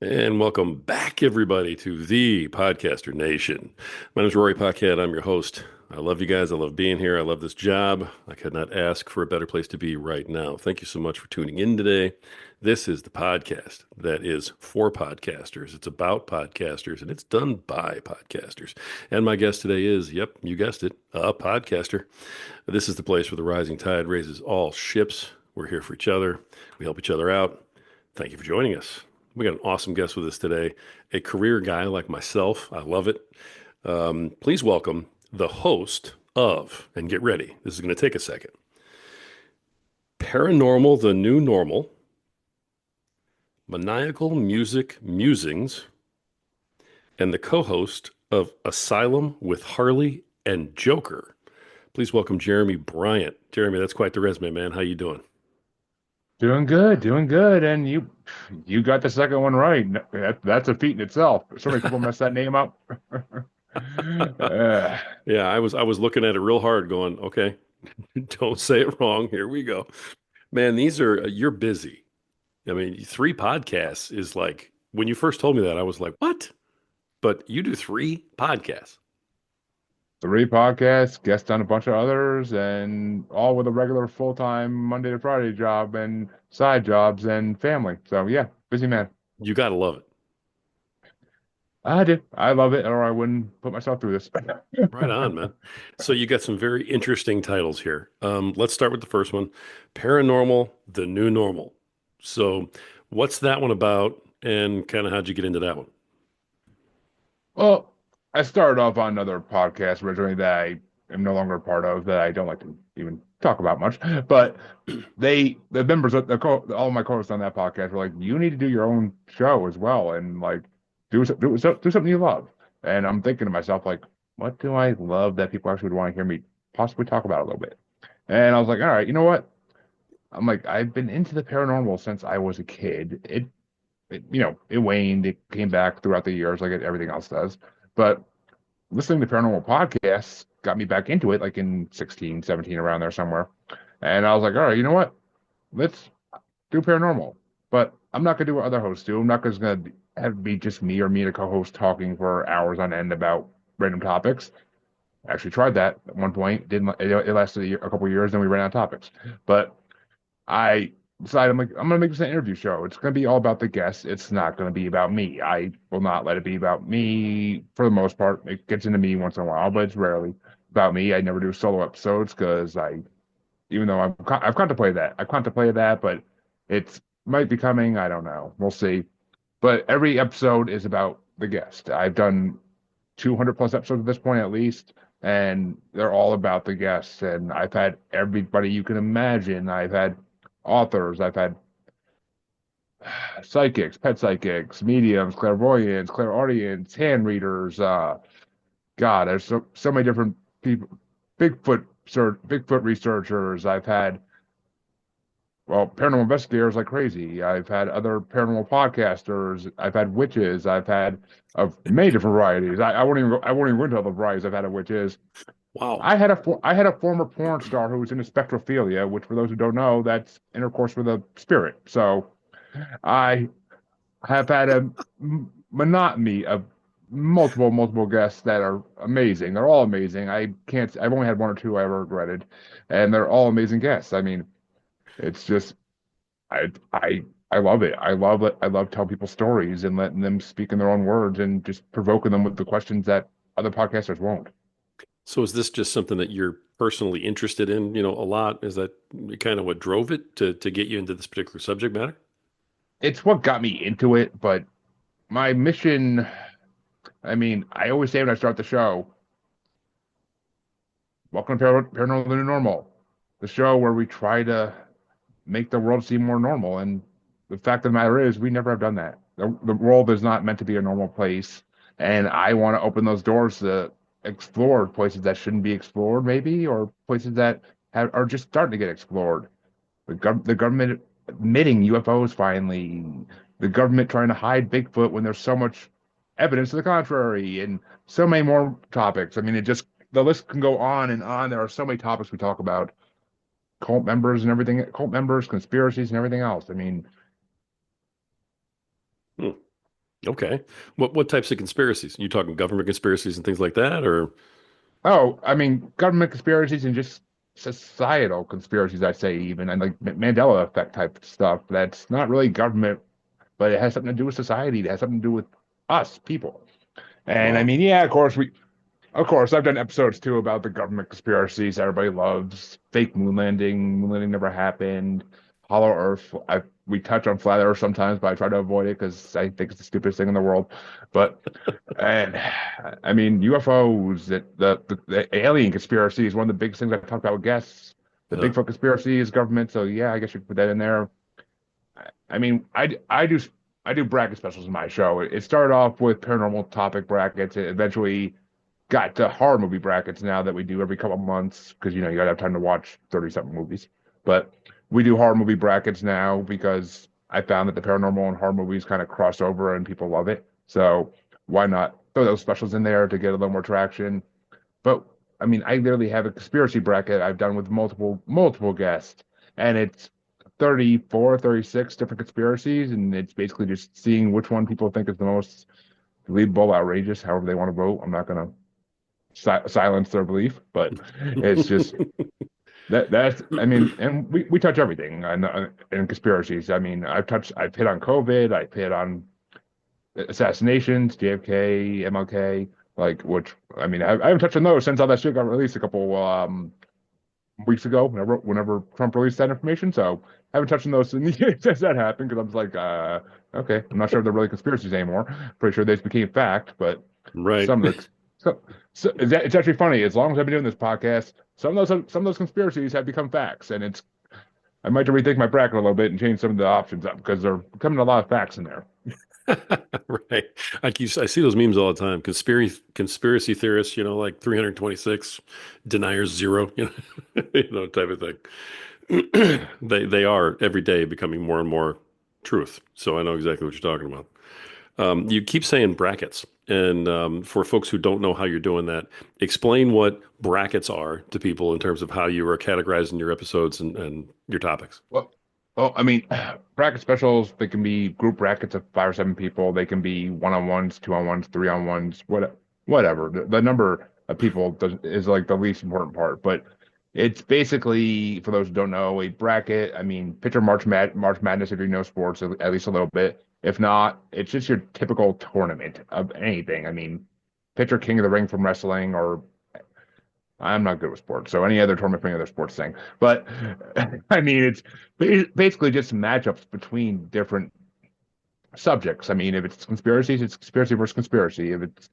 And welcome back, everybody, to the Podcaster Nation. My name is Rory Paquette. I'm your host. I love you guys. I love being here. I love this job. I could not ask for a better place to be right now. Thank you so much for tuning in today. This is the podcast that is for podcasters. It's about podcasters, and it's done by podcasters. And my guest today is, yep, you guessed it, a podcaster. This is the place where the rising tide raises all ships. We're here for each other. We help each other out. Thank you for joining us. We got an awesome guest with us today, a career guy like myself. I love it. Please welcome the host of, and get ready, this is going to take a second, Paranormal the New Normal, Maniacal Musings, and the co-host of Asylum with Harley and Joker. Please welcome Jeremy Bryant. Jeremy, that's quite the resume, man. How you doing? Doing good. And you got the second one right. That's a feat in itself. So many people mess that name up. Uh, Yeah, I was looking at it real hard going, okay, don't say it wrong. Here we go. Man, these are you're busy. I mean, three podcasts is like when you first told me that, I was like, what? But you do three podcasts. Three podcasts, guest on a bunch of others, and all with a regular full-time Monday to Friday job and side jobs and family. So yeah, busy man. You got to love it. I do. I love it, or I wouldn't put myself through this. Right on, man. So you got some very interesting titles here. Let's start with the first one, Paranormal the New Normal. So what's that one about and kind of how'd you get into that one? Well, I started off on another podcast originally that I am no longer a part of, that I don't like to even talk about much. But the members of all of my co-hosts on that podcast were like, "You need to do your own show as well, and like do something you love." And I'm thinking to myself, like, what do I love that people actually would want to hear me possibly talk about a little bit? And I was like, all right, you know what? I'm like, I've been into the paranormal since I was a kid. It waned. It came back throughout the years, like everything else does. But listening to paranormal podcasts got me back into it, like in 16, 17, around there somewhere. And I was like, all right, you know what? Let's do paranormal. But I'm not gonna do what other hosts do. I'm not just gonna have it be just me or me and a co-host talking for hours on end about random topics. I actually tried that at one point. Didn't it lasted a couple of years, then we ran out of topics. But I decided, I'm like, I'm gonna make this an interview show. It's gonna be all about the guests. It's not gonna be about me. I will not let it be about me for the most part. It gets into me once in a while, but it's rarely about me. I never do solo episodes because even though I've contemplated that, but it's might be coming. I don't know. We'll see. But every episode is about the guest. I've done 200 plus episodes at this point at least, and they're all about the guests. And I've had everybody you can imagine. I've had authors, I've had psychics, pet psychics, mediums, clairvoyants, clairaudience, hand readers. God, there's so many different people. Bigfoot researchers. I've had paranormal investigators like crazy. I've had other paranormal podcasters. I've had witches. I've had of many different varieties. I won't even go into all the varieties I've had of witches. Wow. I had a former porn star who was into spectrophilia, which for those who don't know, that's intercourse with a spirit. So I have had a monotony of multiple guests that are amazing. They're all amazing. I've only had one or two I ever regretted, and they're all amazing guests. I mean, it's just, I love it. I love it. I love telling people stories and letting them speak in their own words and just provoking them with the questions that other podcasters won't. So is this just something that you're personally interested in, a lot? Is that kind of what drove it to get you into this particular subject matter? It's what got me into it, but my mission, I mean, I always say when I start the show, welcome to Paranormal the New Normal, the show where we try to make the world seem more normal. And the fact of the matter is, we never have done that. The world is not meant to be a normal place. And I want to open those doors to explore places that shouldn't be explored, maybe, or places that are just starting to get explored. The government admitting UFOs finally, the government trying to hide Bigfoot when there's so much evidence to the contrary, and so many more topics. I mean, the list can go on and on. There are so many topics we talk about, cult members and everything, cult members, conspiracies, and everything else. I mean, Hmm. Okay. What types of conspiracies? You talking government conspiracies and things like that, or Oh, I mean, government conspiracies and just societal conspiracies, I say even, and like Mandela effect type stuff. That's not really government, but it has something to do with society. It has something to do with us, people. And I well, mean, yeah, of course, I've done episodes too about the government conspiracies everybody loves. Fake moon landing never happened. Hollow Earth. We touch on flat Earth sometimes, but I try to avoid it because I think it's the stupidest thing in the world. But and I mean UFOs, the alien conspiracy is one of the biggest things I've talked about with guests. The uh, Bigfoot conspiracy is government, so yeah, I guess you could put that in there. I mean, I do bracket specials in my show. It started off with paranormal topic brackets. It eventually got to horror movie brackets now that we do every couple of months because you gotta have time to watch 30 something movies. But we do horror movie brackets now because I found that the paranormal and horror movies kind of cross over and people love it. So why not throw those specials in there to get a little more traction? But I mean, I literally have a conspiracy bracket I've done with multiple guests, and it's 34, 36 different conspiracies, and it's basically just seeing which one people think is the most believable, outrageous, however they want to vote. I'm not gonna silence their belief, but it's just that's I mean, and we touch everything in conspiracies. I mean, I've hit on COVID, I've hit on assassinations, JFK, MLK, like which I mean, I haven't touched on those since all that shit got released a couple weeks ago. Whenever Trump released that information, so I haven't touched on those since that happened because I was like, okay, I'm not sure if they're really conspiracies anymore. Pretty sure they just became fact, but right. some of the so it's actually funny. As long as I've been doing this podcast, some of those conspiracies have become facts, and it's I might have to rethink my bracket a little bit and change some of the options up because there are becoming a lot of facts in there. Right. I see those memes all the time. Conspiracy theorists, like 326, deniers zero, type of thing. They are every day becoming more and more truth. So I know exactly what you're talking about. You keep saying brackets, and for folks who don't know how you're doing that, explain what brackets are to people in terms of how you are categorizing your episodes and your topics. Well, I mean, bracket specials, they can be group brackets of 5 or 7 people. They can be one-on-ones, two-on-ones, three-on-ones, whatever. The number of people is like the least important part. But it's basically, for those who don't know, a bracket. I mean, picture March Madness if you know sports at least a little bit. If not, it's just your typical tournament of anything. I mean, picture King of the Ring from wrestling or I'm not good with sports, so any other tournament for any other sports thing. But I mean, it's basically just matchups between different subjects. I mean, if it's conspiracies, it's conspiracy versus conspiracy. If it's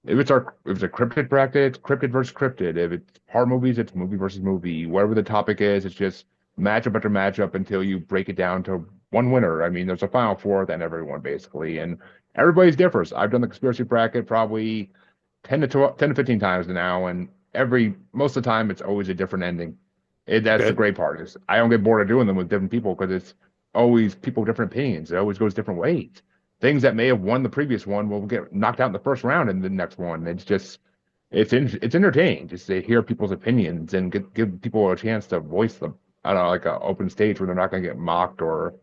a cryptid bracket, it's cryptid versus cryptid. If it's horror movies, it's movie versus movie. Whatever the topic is, it's just matchup after matchup until you break it down to one winner. I mean, there's a final four then everyone basically, and everybody's differs. I've done the conspiracy bracket probably 10 to 15 times now, and every most of the time it's always a different ending. That's the Okay. great part is I don't get bored of doing them with different people because it's always people with different opinions. It always goes different ways. Things that may have won the previous one will get knocked out in the first round in the next one. It's entertaining just to hear people's opinions and give people a chance to voice them. I don't know, like an open stage where they're not going to get mocked or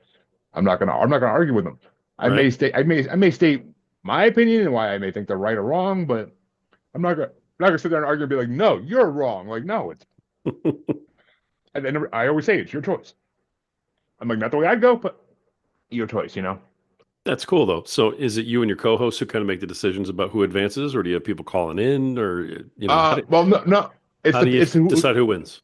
I'm not gonna argue with them. Right. I may state my opinion and why I may think they're right or wrong, but I'm not gonna sit there and argue and be like, no, you're wrong. Like, no, it's and then I always say it's your choice. I'm like, not the way I'd go, but your choice. That's cool though. So is it you and your co-hosts who kind of make the decisions about who advances, or do you have people calling in, or Well, no, no, how do you it's who, decide who wins?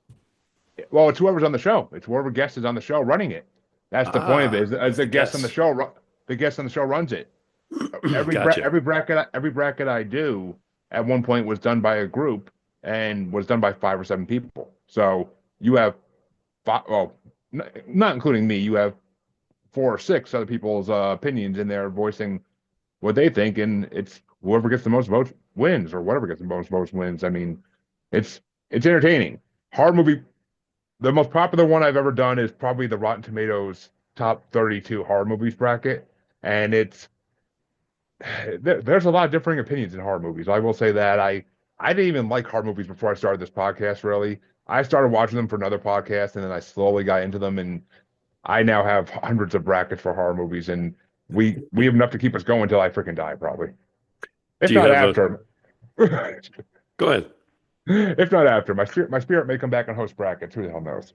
well, it's whoever's on the show. It's whoever guest is on the show running it. That's the point of it. Is It's the the guest on the guess. show, the guest on the show runs it. Gotcha. Every bracket I do at one point was done by a group and was done by 5 or 7 people. So you have five, well, not including me, you have 4 or 6 other people's opinions in there voicing what they think, and it's whoever gets the most votes wins, or whatever gets the most votes wins. I mean, it's it's entertaining. Hard movie. The most popular one I've ever done is probably the Rotten Tomatoes top 32 horror movies bracket, and there's a lot of differing opinions in horror movies. I will say that I didn't even like horror movies before I started this podcast. Really, I started watching them for another podcast, and then I slowly got into them, and I now have hundreds of brackets for horror movies, and We have enough to keep us going until I freaking die, probably. If Do you not have a, after. go ahead. If not after, my spirit may come back and host brackets. Who the hell knows?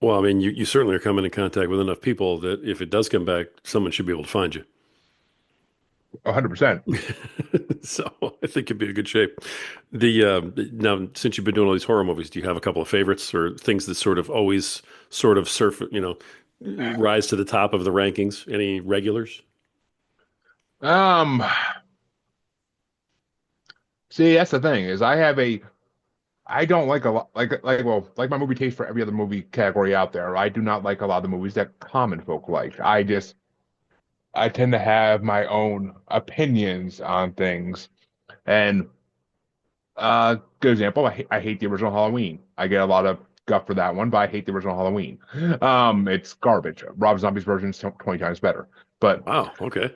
Well, I mean, you certainly are coming in contact with enough people that if it does come back, someone should be able to find you. 100%. So I think you'd be in good shape. Now, since you've been doing all these horror movies, do you have a couple of favorites or things that sort of always sort of rise to the top of the rankings? Any regulars? Um, See, that's the thing is I don't like a lot like my movie taste for every other movie category out there. I do not like a lot of the movies that common folk like. I tend to have my own opinions on things. And good example, I hate the original Halloween. I get a lot of guff for that one, but I hate the original Halloween. It's garbage. Rob Zombie's version is 20 times better. But Wow. Okay.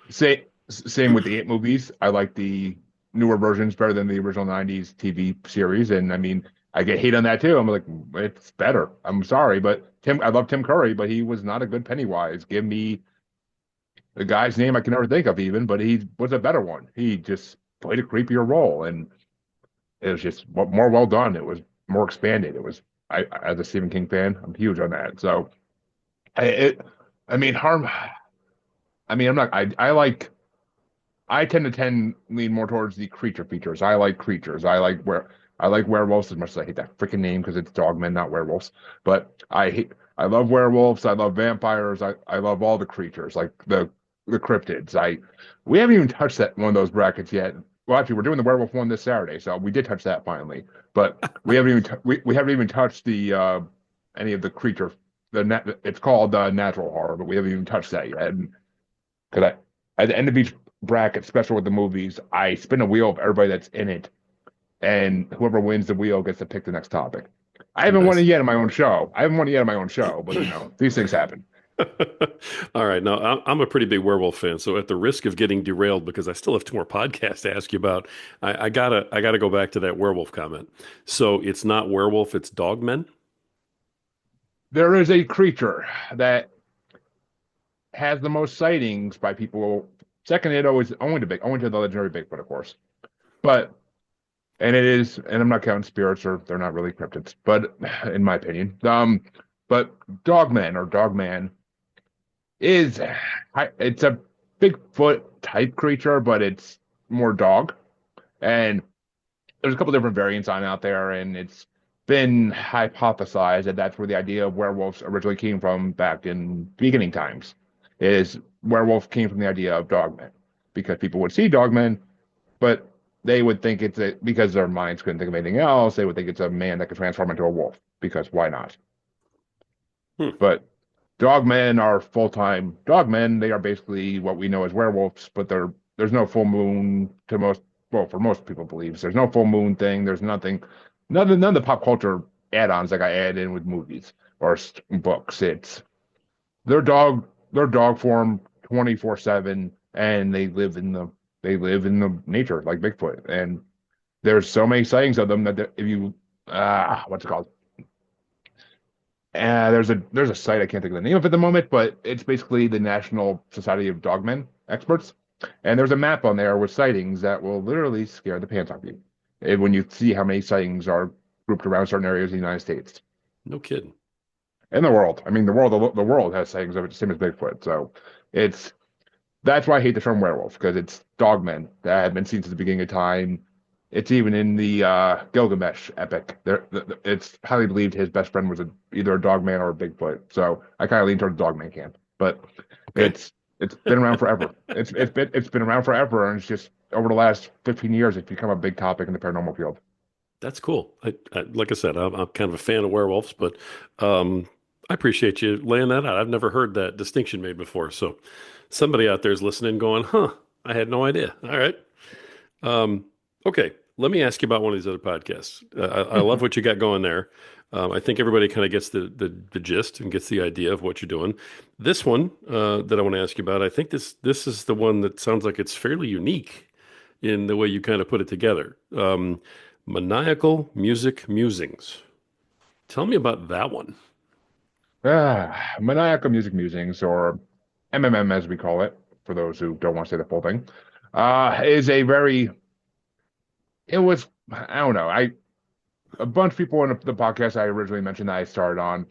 same with the It movies. I like the newer versions better than the original 90s TV series. And I mean, I get hate on that too. I'm like, it's better. I'm sorry, but I love Tim Curry, but he was not a good Pennywise. Give me the guy's name I can never think of even, but he was a better one. He just played a creepier role, and it was just more well done. It was more expanded. It was as a Stephen King fan, I'm huge on that. So I it, I mean, harm. I mean, I'm not. I tend lean more towards the creature features. I like creatures. I like werewolves as much as I hate that freaking name because it's dogmen, not werewolves. But I love werewolves. I love vampires. I love all the creatures, like the cryptids. We haven't even touched that one of those brackets yet. Well, actually, we're doing the werewolf one this Saturday, so we did touch that finally. But we haven't even touched the any of the creature. It's called natural horror, but we haven't even touched that yet. Because at the end of each bracket, special with the movies, I spin a wheel of everybody that's in it, and whoever wins the wheel gets to pick the next topic. I haven't won it Nice. yet in my own show. I haven't won it yet in my own show, but these things happen. All right. Now, I'm a pretty big werewolf fan, so at the risk of getting derailed, because I still have two more podcasts to ask you about, I gotta go back to that werewolf comment. So it's not werewolf, it's dogmen. There is a creature that has the most sightings by people. Second, it always only to the legendary Bigfoot, of course. But and I'm not counting spirits, or they're not really cryptids, but in my opinion, but Dogman or Dogman is it's a Bigfoot type creature, but it's more dog. And there's a couple different variants on out there, and it's been hypothesized that that's where the idea of werewolves originally came from back in beginning times. Is werewolf came from the idea of dogmen because people would see dogmen, but they would think because their minds couldn't think of anything else. They would think it's a man that could transform into a wolf because why not? Hmm. But dogmen are full-time dogmen. They are basically what we know as werewolves, but there's no full moon to most, well, for most people believes there's no full moon thing. There's none of the pop culture add-ons like I add in with movies or books. They're dog form 24/7, and they live in the nature like Bigfoot. And there's so many sightings of them that if you what's it called? There's a site I can't think of the name of it at the moment, but it's basically the National Society of Dogmen experts, and there's a map on there with sightings that will literally scare the pants off you when you see how many sightings are grouped around certain areas of the United States No kidding. and the world. I mean, the world has sightings of it, same as Bigfoot. So it's that's why I hate the term werewolf because it's dogmen that have been seen since the beginning of time. It's even in the Gilgamesh epic. It's highly believed his best friend was either a dogman or a Bigfoot. So I kind of lean towards the dogman camp. But Okay. it's been around forever. It's been around forever, and it's just over the last 15 years, it's become a big topic in the paranormal field. That's cool. Like I said, I'm kind of a fan of werewolves, but I appreciate you laying that out. I've never heard that distinction made before. So somebody out there is listening, going, "Huh, I had no idea." All right. Um, okay. Let me ask you about one of these other podcasts. I love what you got going there. I think everybody kind of gets the gist and gets the idea of what you're doing. This one that I want to ask you about, I think this is the one that sounds like it's fairly unique in the way you kind of put it together. Maniacal Music Musings. Tell me about that one. Maniacal music musings, or MMM as we call it, for those who don't want to say the full thing, is a very, it was, I don't know, a bunch of people in the podcast I originally mentioned that I started on,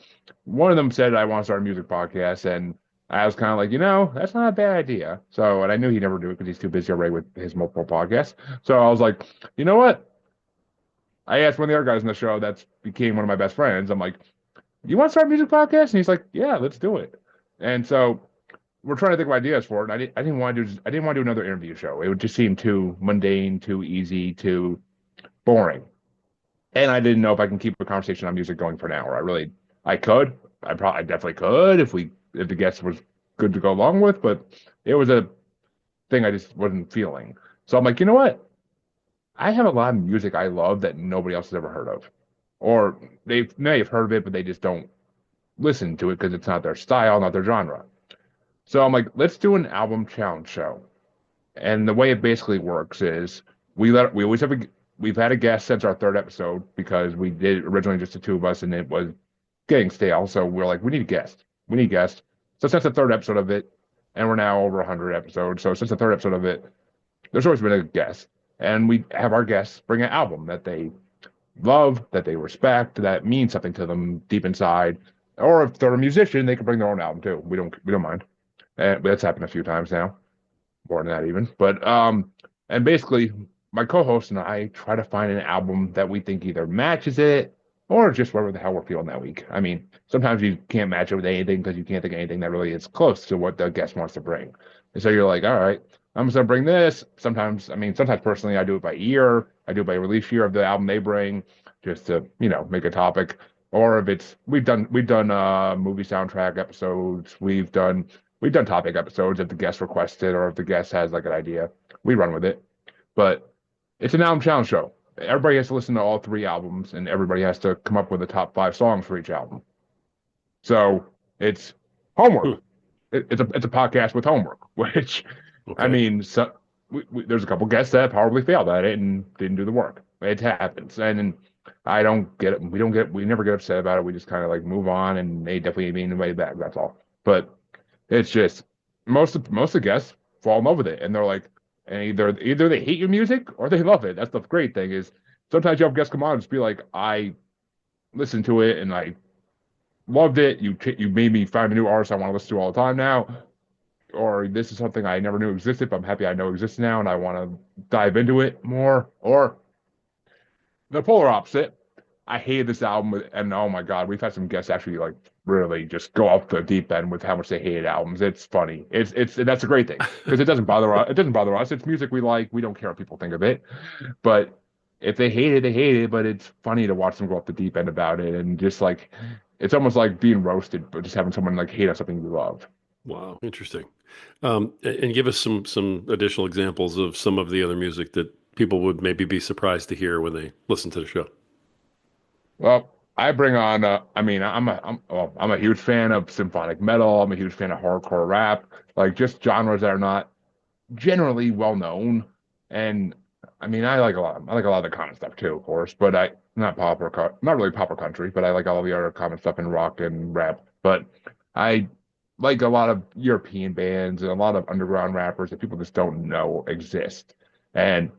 one of them said I want to start a music podcast, and I was kind of like, that's not a bad idea. So, and I knew he'd never do it because he's too busy already with his multiple podcasts. So I was like, you know what? I asked one of the other guys in the show that became one of my best friends. I'm like, you want to start a music podcast? And he's like, yeah, let's do it. And so we're trying to think of ideas for it. And I didn't want to do, I didn't want to do another interview show. It would just seem too mundane, too easy, too boring. And I didn't know if I can keep a conversation on music going for an hour. I could. I definitely could if the guest was good to go along with, but it was a thing I just wasn't feeling. So I'm like, you know what? I have a lot of music I love that nobody else has ever heard of. Or they may have heard of it, but they just don't listen to it because it's not their style, not their genre. So I'm like, let's do an album challenge show. And the way it basically works is we always have we've had a guest since our third episode because we did originally just the two of us and it was getting stale. So we're like, we need a guest. We need a guest. So since the third episode of it, and we're now over 100 episodes. So since the third episode of it, there's always been a guest. And we have our guests bring an album that they love, that they respect, that means something to them deep inside. Or if they're a musician, they can bring their own album too. We don't mind. And that's happened a few times now, more than that even. But and basically my co-host and I try to find an album that we think either matches it or just whatever the hell we're feeling that week. I mean, sometimes you can't match it with anything because you can't think of anything that really is close to what the guest wants to bring. And so you're like, all right, I'm just gonna bring this. Sometimes, I mean, sometimes personally I do it by year. I do it by release year of the album they bring, just to, make a topic. Or if it's we've done movie soundtrack episodes, we've done topic episodes if the guest requested or if the guest has like an idea, we run with it. But it's an album challenge show. Everybody has to listen to all three albums, and everybody has to come up with the top five songs for each album. So it's Hmm. homework. It's a podcast with homework, which I Okay. mean, so there's a couple guests that probably failed at it and didn't do the work. It happens, and I don't get it. We never get upset about it. We just kind of like move on, and they definitely ain't being invited back. That's all. But it's just most of the guests fall in love with it, and they're like, and either they hate your music or they love it. That's the great thing is sometimes you have guests come on and just be like, I listened to it and I loved it. You made me find a new artist I want to listen to all the time now, or this is something I never knew existed, but I'm happy I know exists now and I want to dive into it more. Or the polar opposite. I hated this album, and oh my God, we've had some guests actually like really just go off the deep end with how much they hated albums. It's funny. It's that's a great thing because it doesn't bother us. It doesn't bother us. It's music we like. We don't care what people think of it. But if they hate it, they hate it. But it's funny to watch them go off the deep end about it, and just like it's almost like being roasted, but just having someone like hate on something you love. Wow. Interesting. And give us some additional examples of some of the other music that people would maybe be surprised to hear when they listen to the show. Well, I bring on. I mean, I'm a huge fan of symphonic metal. I'm a huge fan of hardcore rap, like just genres that are not generally well known. And I mean, I like a lot of the common stuff too, of course, but not really pop or country, but I like all the other common stuff in rock and rap. But I like a lot of European bands and a lot of underground rappers that people just don't know exist. And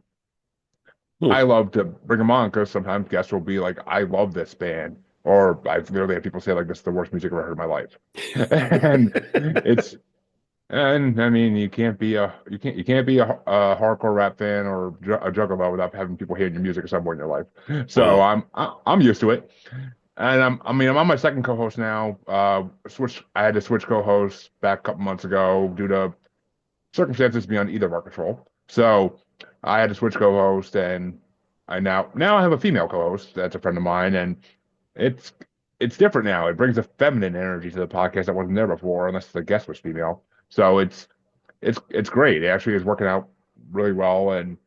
Hmm. I love to bring them on because sometimes guests will be like, I love this band. Or I've literally had people say like this is the worst music I've ever heard in my life. And it's and I mean, you can't be a hardcore rap fan or a juggalo without having people hating your music at some point in your life. So Wow. I'm used to it, and I mean I'm on my second co-host now. I had to switch co-hosts back a couple months ago due to circumstances beyond either of our control. So I had to switch co-host, and I now have a female co-host that's a friend of mine, and it's it's different now. It brings a feminine energy to the podcast that wasn't there before, unless the guest was female. So it's great. It actually is working out really well, and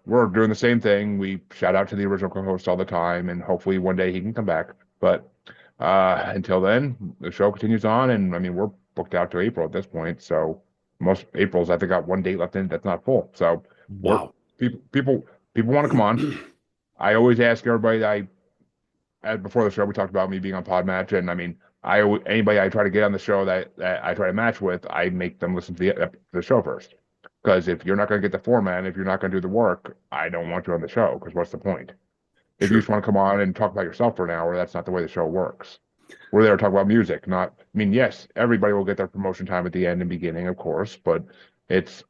we're doing the same thing. We shout out to the original co-host all the time, and hopefully one day he can come back. But until then, the show continues on, and I mean we're booked out to April at this point. So most April's I think got one date left in it that's not full. So we're Wow. people want to come on. I always ask everybody. Before the show we talked about me being on Podmatch, and I mean Anybody I try to get on the show that I try to match with, I make them listen to the show first. Because if you're not going to get the format, if you're not going to do the work, I don't want you on the show. Because what's the point? If you Sure. just want to come on and talk about yourself for an hour, that's not the way the show works. We're there to talk about music, not. I mean, yes, everybody will get their promotion time at the end and beginning, of course, but it's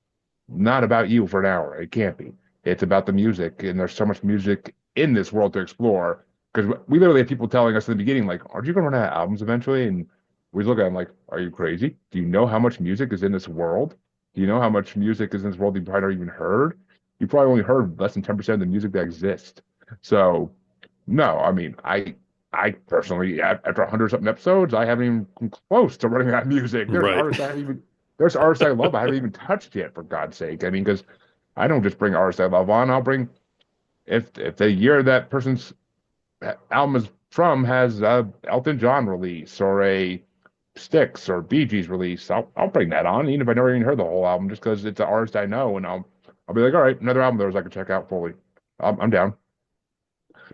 not about you for an hour. It can't be. It's about the music, and there's so much music in this world to explore. Because we literally have people telling us in the beginning, like, "Aren't you going to run out of albums eventually?" And we look at them like, "Are you crazy? Do you know how much music is in this world? Do you know how much music is in this world you probably never even heard? You probably only heard less than 10% of the music that exists." So, no, I mean, I personally, after 100 something episodes, I haven't even come close to running out of music. Right. There's artists I love I haven't even touched yet, for God's sake. I mean, because I don't just bring artists I love on. I'll bring if the year that person's album is from has a Elton John release or a Styx or Bee Gees release, I'll bring that on, even if I never even heard the whole album, just because it's an artist I know, and I'll be like, all right, another album of theirs I can check out fully. I'm down.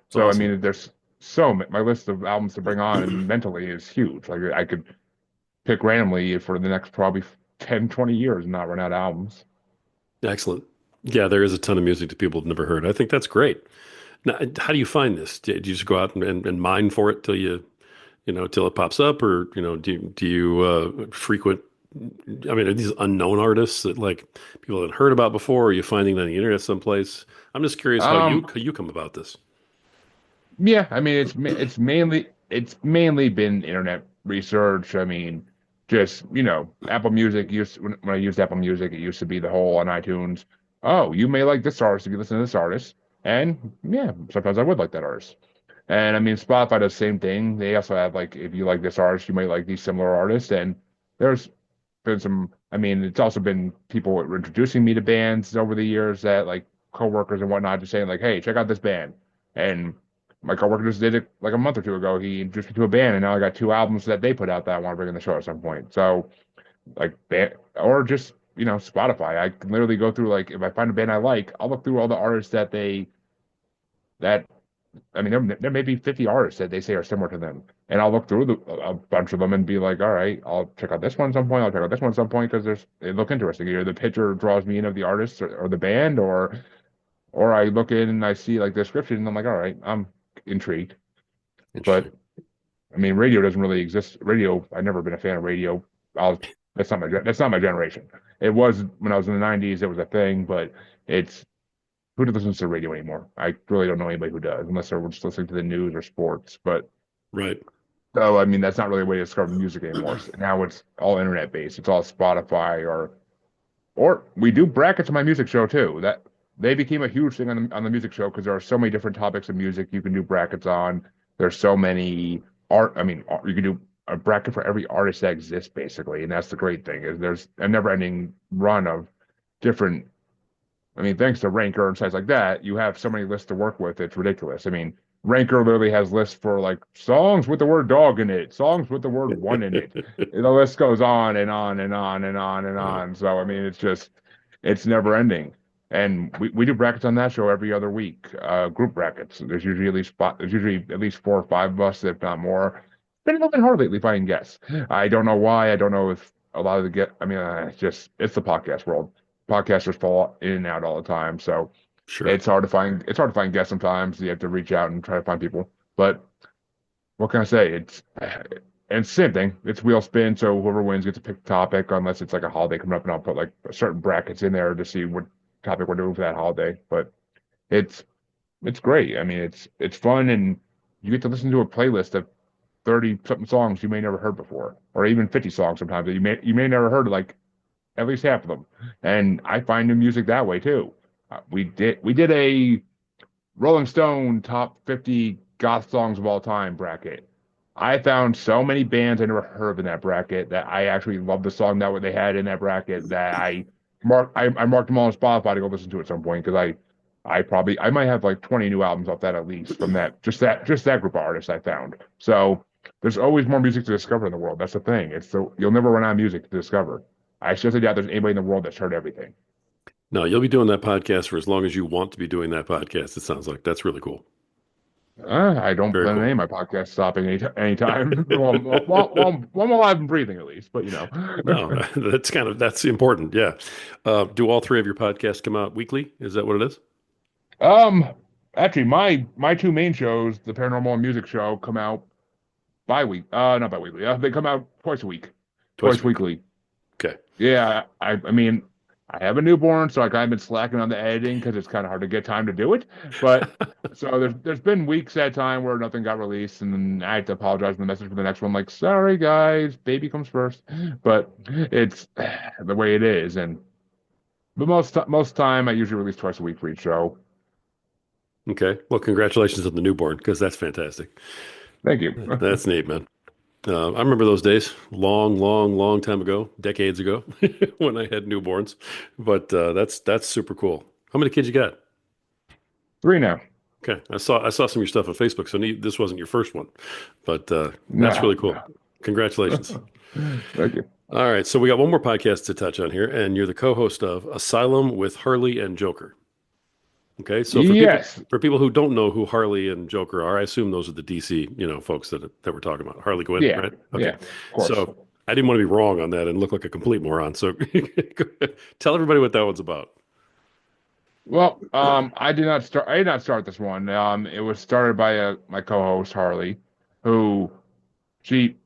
It's So I awesome. mean, there's so my list of albums to bring on and mentally is huge. Like I could pick randomly for the next probably 10, 20 years and not run out of albums. Excellent. Yeah, there is a ton of music that people have never heard. I think that's great. Now, how do you find this? Do you just go out and mine for it till till it pops up, or do you frequent? I mean, are these unknown artists that like people haven't heard about before? Or are you finding them on the internet someplace? I'm just curious Um, how you come about this. yeah, I mean it's mainly been internet research. I mean, just Apple Music used when I used Apple Music, it used to be the whole on iTunes. Oh, you may like this artist if you listen to this artist, and yeah, sometimes I would like that artist. And I mean, Spotify does the same thing. They also have like, if you like this artist, you might like these similar artists. And there's been some, I mean, it's also been people introducing me to bands over the years that like coworkers and whatnot, just saying like, hey, check out this band. And my coworker just did it like a month or two ago. He introduced me to a band, and now I got two albums that they put out that I want to bring in the show at some point. So like, or just, Spotify. I can literally go through like, if I find a band I like, I'll look through all the artists that I mean, there may be 50 artists that they say are similar to them. And I'll look through a bunch of them and be like, all right, I'll check out this one at some point. I'll check out this one at some point because they look interesting. Either the picture draws me in of the artist or the band, or I look in and I see like the description and I'm like, all right, I'm intrigued. But Interesting. I mean, radio doesn't really exist. Radio, I've never been a fan of radio. I'll, that's not my generation. It was when I was in the 90s, it was a thing, but it's who listens to radio anymore? I really don't know anybody who does, unless they're just listening to the news or sports. But Right. so, I mean, that's not really a way to discover music anymore. So now it's all internet based. It's all Spotify or we do brackets on my music show too. That they became a huge thing on the music show because there are so many different topics of music you can do brackets on. There's so many art. I mean, you can do a bracket for every artist that exists basically, and that's the great thing is there's a never-ending run of different. I mean, thanks to Ranker and sites like that, you have so many lists to work with. It's ridiculous. I mean, Ranker literally has lists for like songs with the word dog in it, songs with the word one in it. The list goes on and on and on and on and Right. on. So, I mean, it's never ending. And we do brackets on that show every other week, group brackets. There's usually at least four or five of us, if not more. It's been a little bit hard lately finding guests. I don't know why. I don't know if a lot of the get. I mean, it's the podcast world. Podcasters fall in and out all the time, so Sure. it's hard to find guests sometimes. You have to reach out and try to find people. But what can I say? And same thing. It's wheel spin, so whoever wins gets to pick the topic, unless it's like a holiday coming up, and I'll put like certain brackets in there to see what topic we're doing for that holiday. But it's it's great. I mean, it's fun, and you get to listen to a playlist of 30 something songs you may never heard before, or even 50 songs sometimes that you may never heard like at least half of them. And I find new music that way too. We did a Rolling Stone top 50 goth songs of all time bracket. I found so many bands I never heard of in that bracket that I actually love the song that what they had in that bracket that I marked them all on Spotify to go listen to at some point because I might have like 20 new albums off that at least from that group of artists I found. So there's always more music to discover in the world. That's the thing. You'll never run out of music to discover. I seriously doubt there's anybody in the world that's heard everything. No, you'll be doing that podcast for as long as you want to be doing that podcast. It sounds like that's really cool. I don't Very plan on any cool. of my podcast stopping anytime while I'm alive and breathing, at least. But No, that's important. Yeah. Do all three of your podcasts come out weekly? Is that what it is? um, actually, my two main shows, the Paranormal and Music Show, come out bi-week. Not bi-weekly. They come out twice a week, Twice twice a week. weekly. Okay. Yeah, I mean, I have a newborn, so I kind of been slacking on the editing because it's kind of hard to get time to do it. But so there's been weeks at a time where nothing got released, and then I had to apologize in the message for the next one, like, sorry guys, baby comes first. But it's the way it is, and but most time I usually release twice a week for each show. Okay. Well, congratulations on the newborn because that's fantastic. Thank you. That's neat, man. I remember those days, long, long, long time ago, decades ago, when I had newborns. But that's super cool. How many kids you got? Three now. Okay, I saw some of your stuff on Facebook, so this wasn't your first one, but that's No, really cool. Congratulations. thank you. All right, so we got one more podcast to touch on here, and you're the co-host of Asylum with Harley and Joker. Okay, so Yes. for people who don't know who Harley and Joker are, I assume those are the DC, folks that we're talking about. Harley Quinn, Yeah. right? Okay. Yeah. Of course. So I didn't want to be wrong on that and look like a complete moron. So tell everybody what that one's about. Well, I did not start this one. It was started by my co-host Harley, who she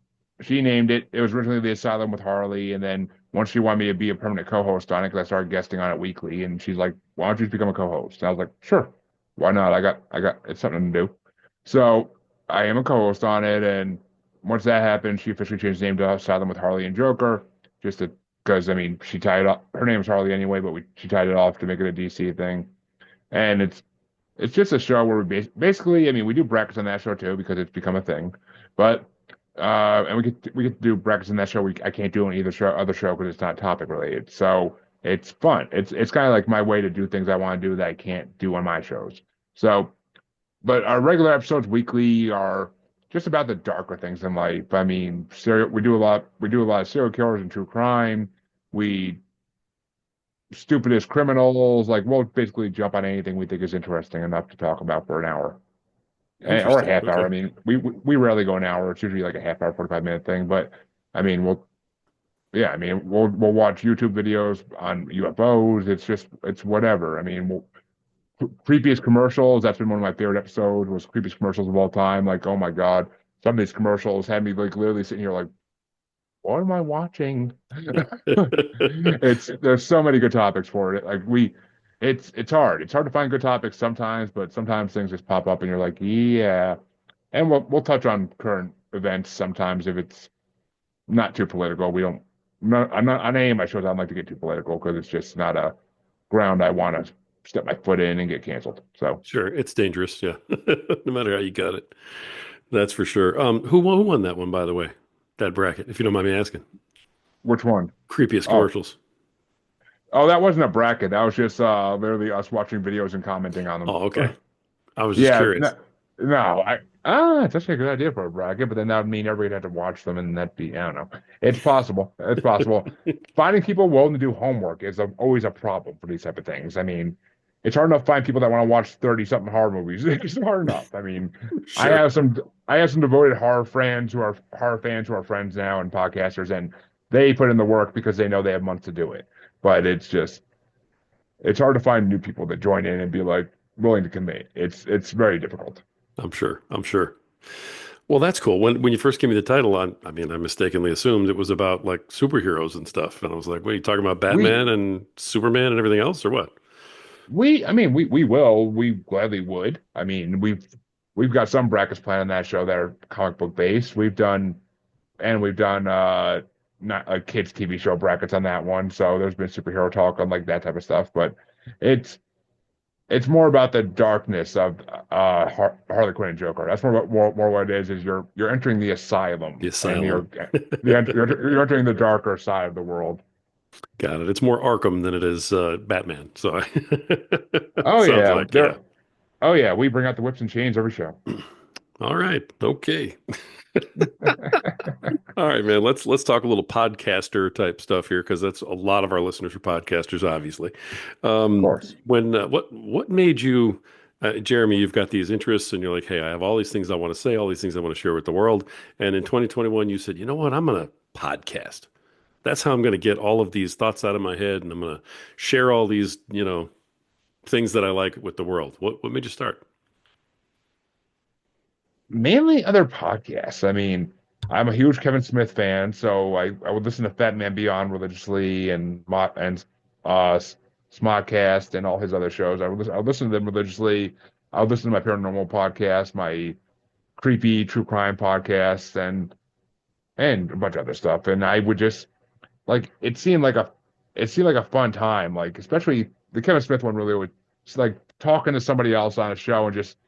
she named it. It was originally the Asylum with Harley, and then once she wanted me to be a permanent co-host on it, because I started guesting on it weekly, and she's like, "Why don't you just become a co-host?" And I was like, "Sure, why not? I got it's something to do." So I am a co-host on it, and once that happened, she officially changed the name to Asylum with Harley and Joker, just to because I mean she tied up her name's Harley anyway, but she tied it off to make it a DC thing, and it's just a show where basically, I mean, we do brackets on that show too because it's become a thing, but and we get to do brackets on that show. I can't do on either other show because it's not topic related. So it's fun. It's kind of like my way to do things I want to do that I can't do on my shows. So, but our regular episodes weekly are just about the darker things in life. I mean, we do a lot of serial killers and true crime. We stupidest criminals. Like we'll basically jump on anything we think is interesting enough to talk about for an hour or a Interesting. half hour. I Okay. mean, we rarely go an hour. It's usually like a half hour, 45-minute thing. But I mean, yeah, I mean, we'll watch YouTube videos on UFOs. It's whatever. I mean, creepiest commercials. That's been one of my favorite episodes. Was creepiest commercials of all time. Like, oh my God, some of these commercials had me like literally sitting here like, what am I watching? There's so many good topics for it. It's hard. It's hard to find good topics sometimes, but sometimes things just pop up and you're like, yeah. And we'll touch on current events sometimes if it's not too political. We don't. I'm not on any of my shows. I don't like to get too political because it's just not a ground I want to step my foot in and get canceled. So Sure, it's dangerous. Yeah, no matter how you got it, that's for sure. Who won that one, by the way? That bracket, if you don't mind me asking. which one? Creepiest Oh, commercials. oh, that wasn't a bracket. That was just literally us watching videos and commenting on Oh, them. okay. I was just Yeah, curious. no, it's actually a good idea for a bracket, but then that would mean everybody had to watch them, and that'd be, I don't know. It's possible. It's possible. Finding people willing to do homework is always a problem for these type of things. I mean, it's hard enough to find people that want to watch 30 something horror movies. It's hard enough. I mean, I Sure. have some I have some devoted horror fans who are friends now and podcasters, and they put in the work because they know they have months to do it. But it's hard to find new people that join in and be like willing to commit. It's very difficult. I'm sure. I'm sure. Well, that's cool. When you first gave me the title, I mean, I mistakenly assumed it was about like superheroes and stuff, and I was like, "Wait, you talking about We Batman and Superman and everything else, or what?" I mean we gladly would. I mean we've got some brackets planned on that show that are comic book based. We've done not a kids TV show brackets on that one. So there's been superhero talk on like that type of stuff, but it's it's more about the darkness of Harley Quinn and Joker. That's more what it is you're entering the asylum The and Asylum. you're entering the darker side of the world. Got it. It's more Arkham than it is Batman. So Oh sounds yeah, like yeah. we bring out the whips and chains every show. All right. Okay. All right, man. Let's talk a little podcaster type stuff here because that's a lot of our listeners are podcasters, obviously. Of course. What made you Jeremy, you've got these interests and you're like, hey, I have all these things I want to say, all these things I want to share with the world. And in 2021, you said, you know what? I'm going to podcast. That's how I'm going to get all of these thoughts out of my head. And I'm going to share all these, things that I like with the world. What made you start? Mainly other podcasts. I mean, I'm a huge Kevin Smith fan, so I would listen to Fat Man Beyond religiously and Smodcast and all his other shows. I would listen to them religiously. I would listen to my paranormal podcast, my creepy true crime podcast, and a bunch of other stuff. And I would just like it seemed like a fun time. Like especially the Kevin Smith one really would it's like talking to somebody else on a show and just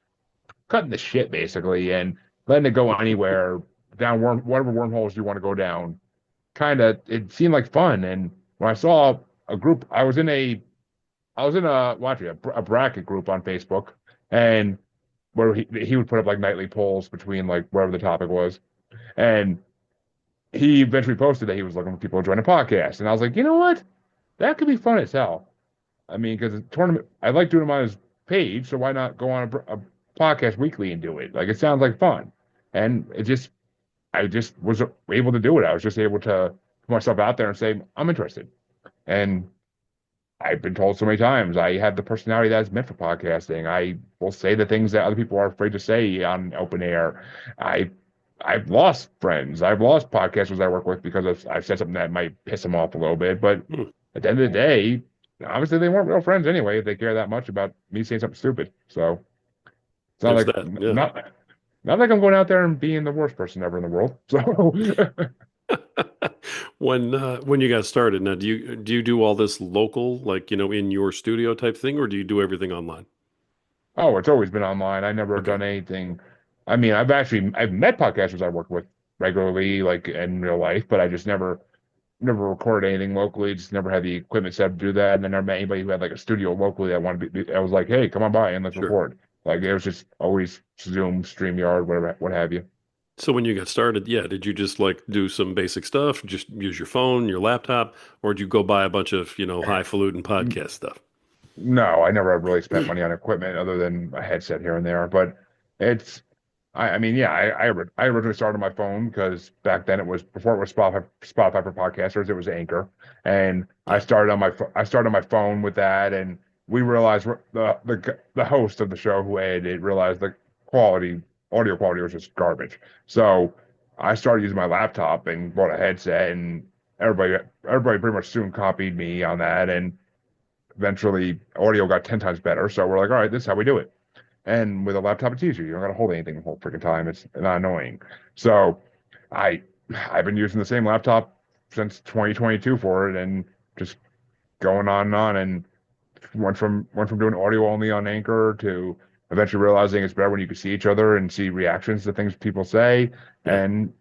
cutting the shit basically and letting it go anywhere down whatever wormholes you want to go down. Kind of, it seemed like fun. And when I saw a group, I was in a watching a bracket group on Facebook, and where he would put up like nightly polls between like whatever the topic was, and he eventually posted that he was looking for people to join a podcast, and I was like, you know what, that could be fun as hell. I mean, because the tournament, I like doing them on his page, so why not go on a podcast weekly and do it? Like, it sounds like fun. And I just was able to do it. I was just able to put myself out there and say, I'm interested. And I've been told so many times I have the personality that's meant for podcasting. I will say the things that other people are afraid to say on open air. I I've lost friends. I've lost podcasters I work with because I've said something that might piss them off a little bit. But Hmm, at the end of the day, obviously they weren't real friends anyway if they care that much about me saying something stupid. So it's not there's like that. Yeah. not like I'm going out there and being the worst person ever in the world. So When you got started, now do you do all this local, like, in your studio type thing, or do you do everything online? oh, it's always been online. I never Okay, done anything. I mean, I've met podcasters I work with regularly, like in real life, but I just never recorded anything locally. Just never had the equipment set up to do that. And I never met anybody who had like a studio locally that wanted to be. I was like, hey, come on by and let's sure. record. Like it was just always Zoom, StreamYard, whatever, what have you. So when you got started, yeah, did you just like do some basic stuff, just use your phone, your laptop, or did you go buy a bunch of, highfalutin podcast stuff? No, I never really spent money on equipment other than a headset here and there. But it's, I mean, yeah, I originally started on my phone because back then it was before it was Spotify for podcasters, it was Anchor, and Yeah, I started on my phone with that, and we realized the host of the show who edited it realized the quality audio quality was just garbage. So I started using my laptop and bought a headset, and everybody pretty much soon copied me on that, and eventually audio got 10 times better. So we're like, all right, this is how we do it. And with a laptop, it's easier. You don't got to hold anything the whole freaking time. It's not annoying. So I I've been using the same laptop since 2022 for it, and just going on and on, and went from doing audio only on Anchor to eventually realizing it's better when you can see each other and see reactions to things people say. yeah, And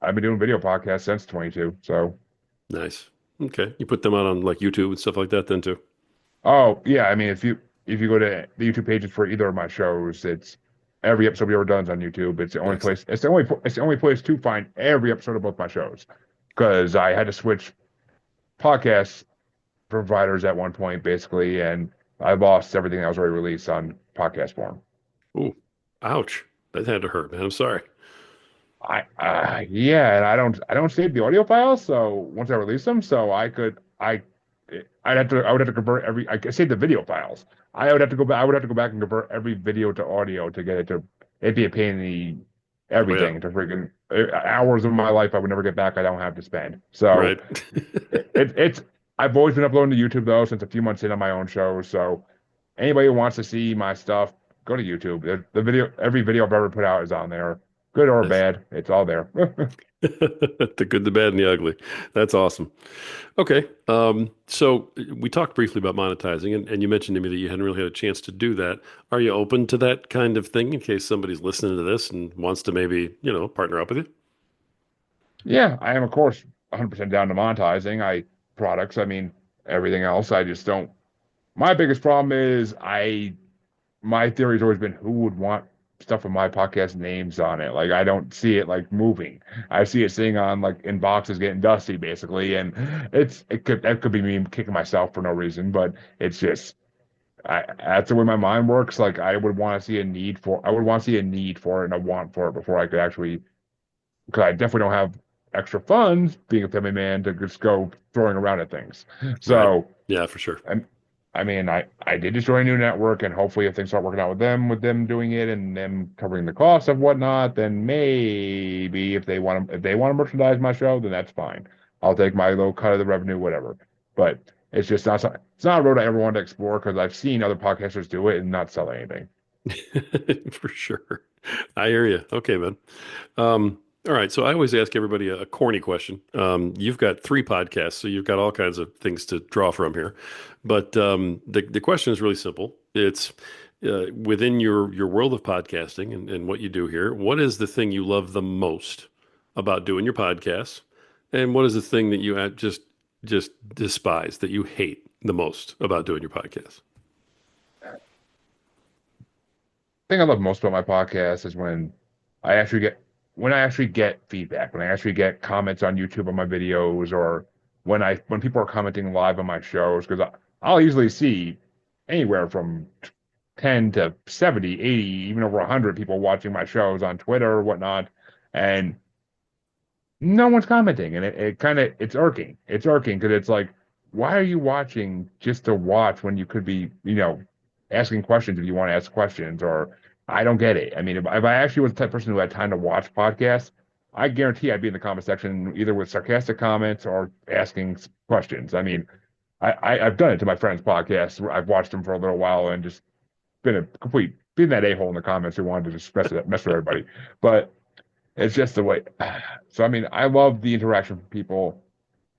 I've been doing video podcasts since 22. So nice. Okay, you put them out on like YouTube and stuff like that then too. oh yeah, I mean if you go to the YouTube pages for either of my shows, it's every episode we ever done is on YouTube. It's the only Excellent. place. It's the only place to find every episode of both my shows because I had to switch podcast providers at one point basically, and I lost everything that was already released on podcast form. Ooh, ouch. That had to hurt, man. I'm sorry. Yeah, and I don't save the audio files, so once I release them, so I would have to convert I saved the video files. I would have to go back and convert every video to audio to get it to it'd be a pain in the Oh yeah, everything to freaking hours of my life I would never get back I don't have to spend. So right. it's I've always been uploading to YouTube though since a few months in on my own show. So anybody who wants to see my stuff, go to YouTube. The video every video I've ever put out is on there. Good or Nice. bad, it's all there. The good, the bad, and the ugly. That's awesome. Okay. So we talked briefly about monetizing, and you mentioned to me that you hadn't really had a chance to do that. Are you open to that kind of thing in case somebody's listening to this and wants to maybe, partner up with you? Yeah, I am of course 100% down to monetizing. I products, I mean everything else. I just don't. My biggest problem is my theory's always been who would want stuff with my podcast names on it. Like I don't see it like moving. I see it sitting on like in boxes getting dusty basically, and it could that could be me kicking myself for no reason, but it's just That's the way my mind works. Like I would want to see a need for it and a want for it before I could actually, because I definitely don't have extra funds being a family man to just go throwing around at things. Right. So Yeah, for sure. I'm, I mean, I did just join a new network, and hopefully, if things start working out with them doing it and them covering the costs of whatnot, then maybe if they want to merchandise my show, then that's fine. I'll take my little cut of the revenue, whatever. But it's just not it's not a road I ever wanted to explore because I've seen other podcasters do it and not sell anything. For sure. I hear you. Okay, man. All right. So I always ask everybody a corny question. You've got three podcasts, so you've got all kinds of things to draw from here. But the question is really simple. It's within your world of podcasting and what you do here. What is the thing you love the most about doing your podcasts, and what is the thing that you just despise, that you hate the most about doing your podcast? Thing I love most about my podcast is I actually get when I actually get feedback, when I actually get comments on YouTube on my videos, or when people are commenting live on my shows, because I'll easily see anywhere from 10 to 70, 80, even over 100 people watching my shows on Twitter or whatnot, and no one's commenting, and it kind of it's irking. It's irking because it's like, why are you watching just to watch when you could be, asking questions if you want to ask questions? Or I don't get it. I mean, if I actually was the type of person who had time to watch podcasts, I guarantee I'd be in the comment section either with sarcastic comments or asking questions. I mean, I've done it to my friends' podcasts. I've watched them for a little while and just been that a-hole in the comments who wanted to just mess with everybody. But it's just the way. So I mean, I love the interaction from people.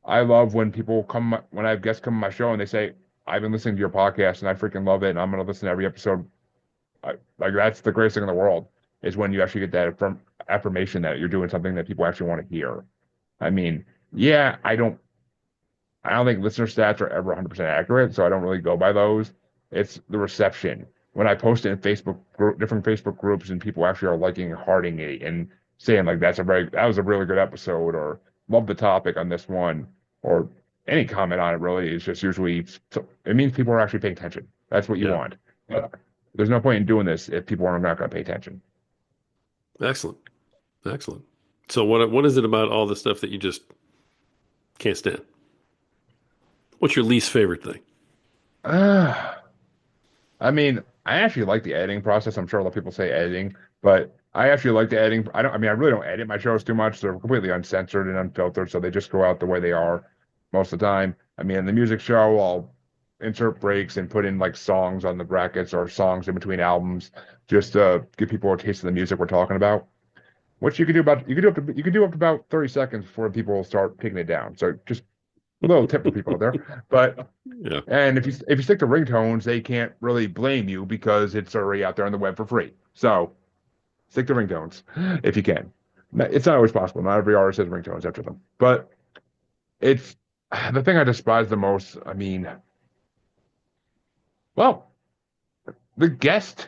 I love when I have guests come on my show and they say, "I've been listening to your podcast and I freaking love it and I'm gonna listen to every episode." Like that's the greatest thing in the world is when you actually get that affirmation that you're doing something that people actually want to hear. I mean, yeah, I don't think listener stats are ever 100% accurate, so I don't really go by those. It's the reception. When I post it in different Facebook groups, and people actually are liking and hearting it and saying like that was a really good episode, or love the topic on this one, or any comment on it really is just usually it means people are actually paying attention. That's what you Yeah. want. But there's no point in doing this if people are not going to pay attention. Excellent. Excellent. So what is it about all the stuff that you just can't stand? What's your least favorite thing? I mean, I actually like the editing process. I'm sure a lot of people say editing, but I actually like the editing. I mean, I really don't edit my shows too much. They're completely uncensored and unfiltered, so they just go out the way they are most of the time. I mean, in the music show, I'll insert breaks and put in like songs on the brackets or songs in between albums just to give people a taste of the music we're talking about. Which you can do up to about 30 seconds before people start taking it down. So just a little tip for people out there. But Yeah. and if you stick to ringtones, they can't really blame you because it's already out there on the web for free. So stick to ringtones if you can. It's not always possible. Not every artist has ringtones after them. But it's the thing I despise the most. I mean, well, the guest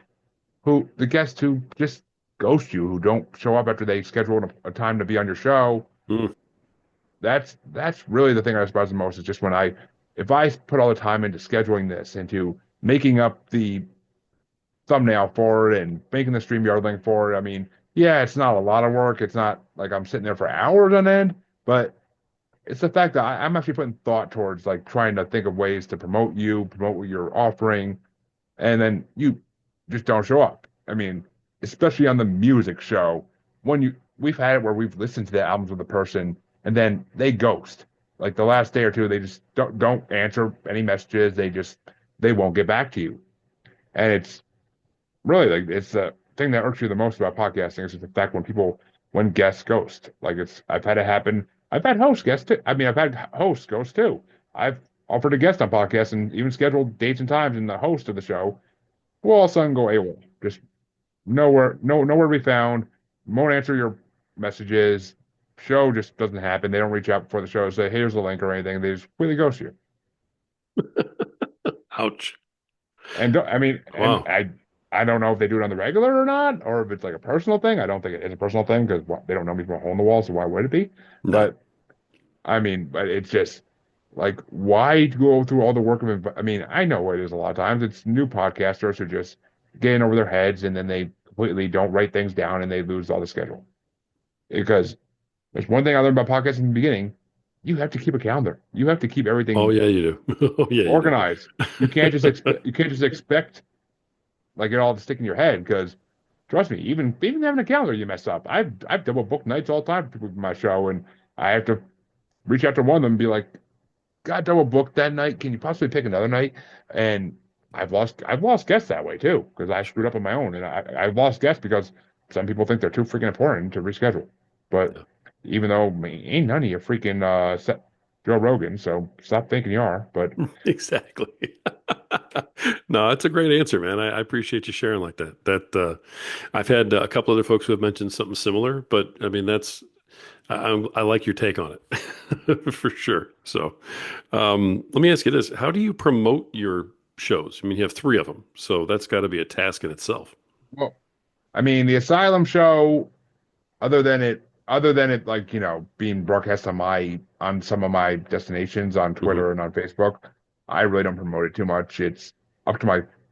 who just ghost you, who don't show up after they scheduled a time to be on your show. Mm. That's really the thing I despise the most is just when if I put all the time into scheduling this, into making up the thumbnail for it and making the StreamYard link for it. I mean, yeah, it's not a lot of work. It's not like I'm sitting there for hours on end, but it's the fact that I'm actually putting thought towards like trying to think of ways to promote what you're offering, and then you just don't show up. I mean, especially on the music show, we've had it where we've listened to the albums with a person and then they ghost. Like the last day or two, they just don't answer any messages. They won't get back to you. And it's really like it's the thing that irks you the most about podcasting is the fact when guests ghost. Like I've had it happen. I've had hosts guests too. I mean, I've had hosts ghost too. I've offered a guest on podcasts and even scheduled dates and times, and the host of the show will all of a sudden go AWOL. Just nowhere to be found. Won't answer your messages. Show just doesn't happen. They don't reach out before the show and say, "Hey, here's the link" or anything. They just completely ghost you. Ouch. And I mean, and Wow. I don't know if they do it on the regular or not, or if it's like a personal thing. I don't think it is a personal thing because they don't know me from a hole in the wall, so why would it be? No. But I mean, but it's just Like, why go through all the work of, I mean, I know what it is a lot of times. It's new podcasters who just get in over their heads and then they completely don't write things down and they lose all the schedule. Because there's one thing I learned about podcasting in the beginning. You have to keep a calendar. You have to keep Oh everything yeah, you do. Oh yeah, you do. organized. You can't just expect like it all to stick in your head because trust me, even having a calendar you mess up. I've double booked nights all the time with my show and I have to reach out to one of them and be like, got double booked that night. Can you possibly pick another night? And I've lost guests that way too because I screwed up on my own, and I've lost guests because some people think they're too freaking important to reschedule. But Yeah. even though ain't none of you freaking Joe Rogan, so stop thinking you are. But Exactly. No, that's a great answer, man. I appreciate you sharing like that. I've had a couple other folks who have mentioned something similar, but I mean I like your take on it for sure. So, let me ask you this: how do you promote your shows? I mean, you have three of them, so that's got to be a task in itself. well, I mean, the Asylum show, other than it like being broadcast on my on some of my destinations on Hmm. Twitter and on Facebook, I really don't promote it too much. It's up to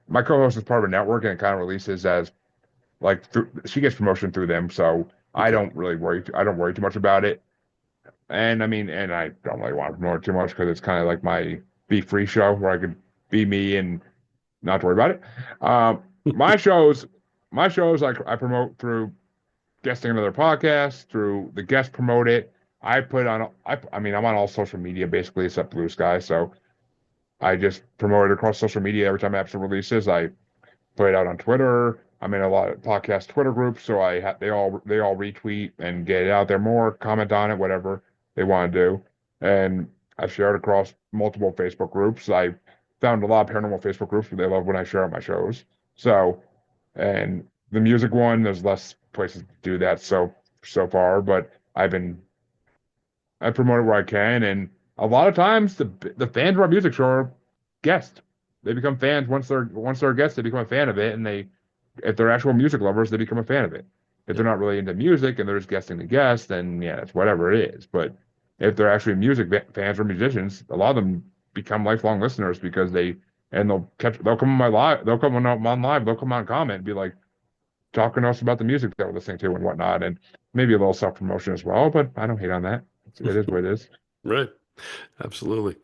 my co-host is part of a network and it kind of releases as like she gets promotion through them, so Okay. I don't worry too much about it. And I mean, and I don't really want to promote it too much because it's kind of like my be free show where I could be me and not to worry about it. Um, my shows, my shows, I promote through guesting on other podcasts, through the guests promote it. I mean, I'm on all social media basically except Blue Sky, so I just promote it across social media every time an episode releases. I put it out on Twitter. I'm in a lot of podcast Twitter groups, so they all retweet and get it out there more, comment on it, whatever they want to do. And I've shared across multiple Facebook groups. I found a lot of paranormal Facebook groups where they love when I share out my shows. So, and the music one, there's less places to do that so far, but I promote it where I can, and a lot of times the fans of our music show are guests. They become fans once they're guests, they become a fan of it, and they if they're actual music lovers, they become a fan of it. If Yeah. they're not really into music and they're just guesting the guest, then yeah, it's whatever it is. But if they're actually fans or musicians, a lot of them become lifelong listeners because they'll come on my live, they'll come on live, they'll come on comment and be like talking to us about the music that we're listening to and whatnot, and maybe a little self promotion as well. But I don't hate on that. It is what it is. Right. Absolutely.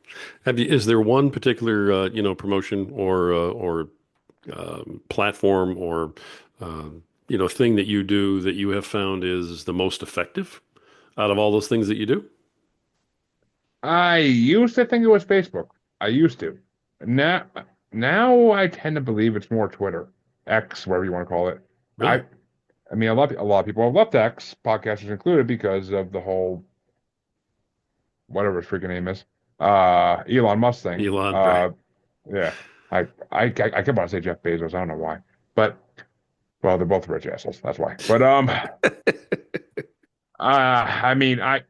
Is there one particular, promotion or platform or, thing that you do that you have found is the most effective out of all those things that you do? I used to think it was Facebook. I used to. Now, now I tend to believe it's more Twitter, X, whatever you want to call it. Really? I mean, a lot of people have left X, podcasters included, because of the whole whatever his freaking name is, Elon Musk thing. Elon, right. Yeah, I kept on to say Jeff Bezos. I don't know why, but well, they're both rich assholes. That's why. But I mean, a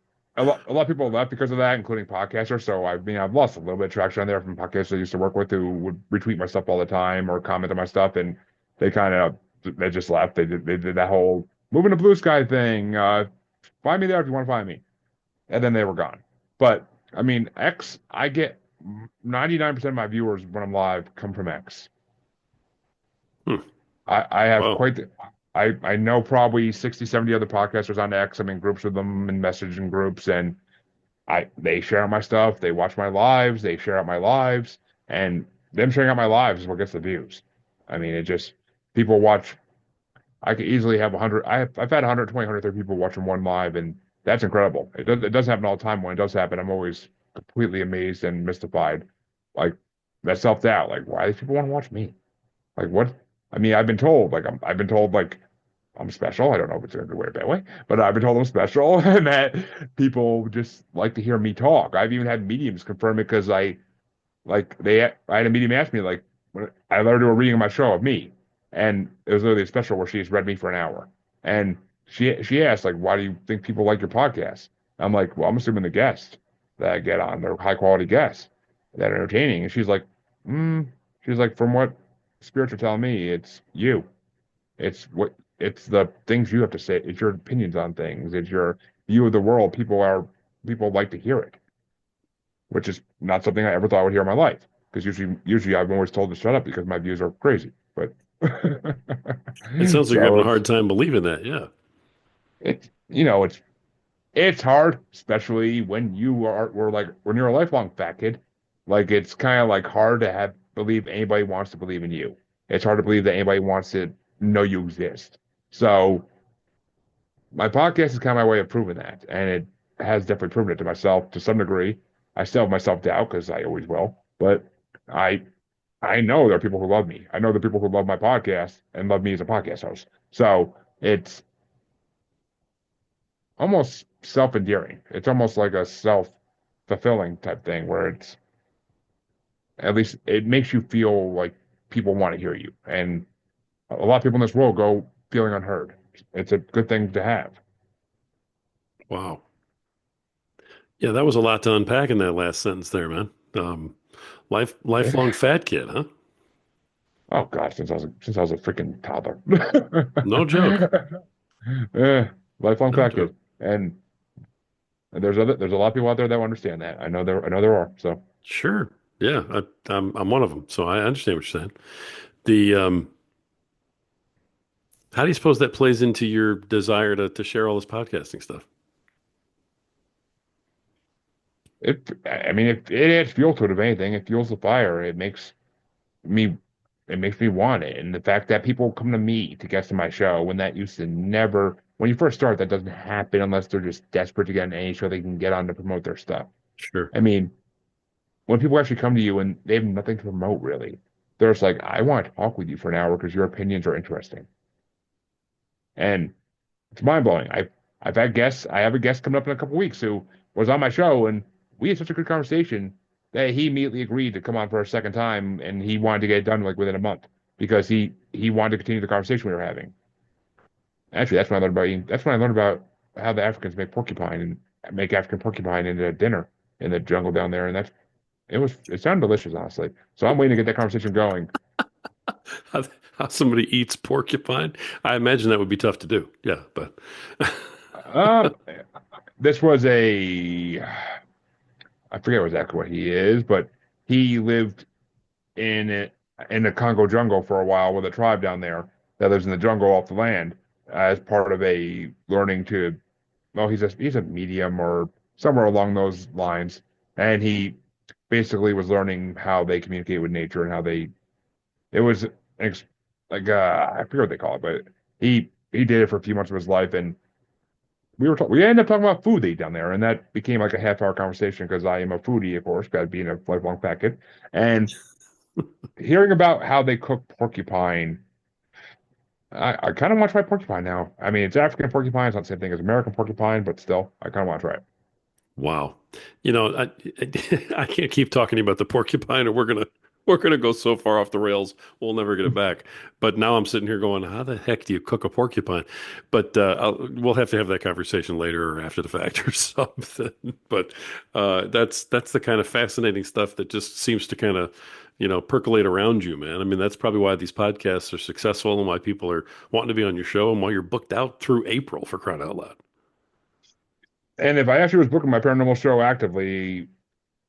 lot of people left because of that, including podcasters. So I mean, I've lost a little bit of traction on there from podcasters I used to work with who would retweet my stuff all the time or comment on my stuff, and they kind of they just left. They did that whole moving to Blue Sky thing. Find me there if you want to find me, and then they were gone. But I mean, X, I get 99% of my viewers when I'm live come from X. Hmm. I have Wow. quite the, I know probably 60, 70 other podcasters on X. I'm in groups with them and messaging groups and they share out my stuff, they watch my lives, they share out my lives, and them sharing out my lives is what gets the views. I mean, it just people watch I could easily have 100 I've had 120, 130 people watching one live and that's incredible. It doesn't happen all the time. When it does happen, I'm always completely amazed and mystified. Like that self-doubt, like why do people want to watch me? Like what? I mean, I've been told like I'm special. I don't know if it's in a good way or bad way, but I've been told I'm special and that people just like to hear me talk. I've even had mediums confirm it because I had a medium ask me like when I let her do a reading of my show of me, and it was literally a special where she's read me for an hour, and she asked like, why do you think people like your podcast? I'm like, well, I'm assuming the guests that I get on, they're high quality guests that are entertaining, and she's like, from what spirits are telling me, it's you. It's what it's the things you have to say. It's your opinions on things. It's your view of the world. People like to hear it. which is not something I ever thought I would hear in my life. Because usually I'm always told to shut up because my views are crazy. But It sounds like you're so having a hard time believing that. Yeah. it's it's hard, especially when when you're a lifelong fat kid. Like it's kind of like hard to have believe anybody wants to believe in you. It's hard to believe that anybody wants to know you exist. So my podcast is kind of my way of proving that, and it has definitely proven it to myself to some degree. I still have my self doubt because I always will, but I I know there are people who love me. I know the people who love my podcast and love me as a podcast host. So it's almost self-endearing. It's almost like a self-fulfilling type thing where it's at least it makes you feel like people want to hear you. And a lot of people in this world go feeling unheard. It's a good thing to have. Wow. Yeah, that was a lot to unpack in that last sentence there, man. Lifelong fat kid, huh? Oh gosh, since I was a freaking toddler. No joke. Eh, lifelong No fat joke. kid. And there's a lot of people out there that will understand that. I know there are. So Sure. Yeah, I'm one of them, so I understand what you're saying. The How do you suppose that plays into your desire to share all this podcasting stuff? I mean, it adds fuel to it, if anything. It fuels the fire. Me, it makes me want it. And the fact that people come to me to guest on my show when that used to never, when you first start, that doesn't happen unless they're just desperate to get on any show they can get on to promote their stuff. Sure. I mean, when people actually come to you and they have nothing to promote really, they're just like, I want to talk with you for an hour because your opinions are interesting. And it's mind blowing. I've had guests. I have a guest coming up in a couple weeks who was on my show, and we had such a good conversation that he immediately agreed to come on for a second time, and he wanted to get it done like within a month because he wanted to continue the conversation we were having. Actually, that's when I learned about how the Africans make porcupine and make African porcupine into dinner in the jungle down there, and it sounded delicious, honestly. So I'm waiting to get that conversation going. How, how somebody eats porcupine? I imagine that would be tough to do. Yeah, but Um, this was I forget exactly what he is, but he lived in it in the Congo jungle for a while with a tribe down there that lives in the jungle off the land as part of a learning to well he's a medium or somewhere along those lines, and he basically was learning how they communicate with nature and how they it was like I forget what they call it, but he did it for a few months of his life, and we ended up talking about food they eat down there, and that became like a half-hour conversation because I am a foodie, of course, got being a lifelong fat kid, and hearing about how they cook porcupine, I kind of want to try porcupine now. I mean, it's African porcupine, it's not the same thing as American porcupine, but still, I kind of want to try it. wow. You know, I can't keep talking about the porcupine, or we're gonna go so far off the rails we'll never get it back. But now I'm sitting here going, how the heck do you cook a porcupine? But we'll have to have that conversation later or after the fact or something. But that's the kind of fascinating stuff that just seems to kind of percolate around you, man. I mean, that's probably why these podcasts are successful and why people are wanting to be on your show and why you're booked out through April for crying out loud. And if I actually was booking my paranormal show actively,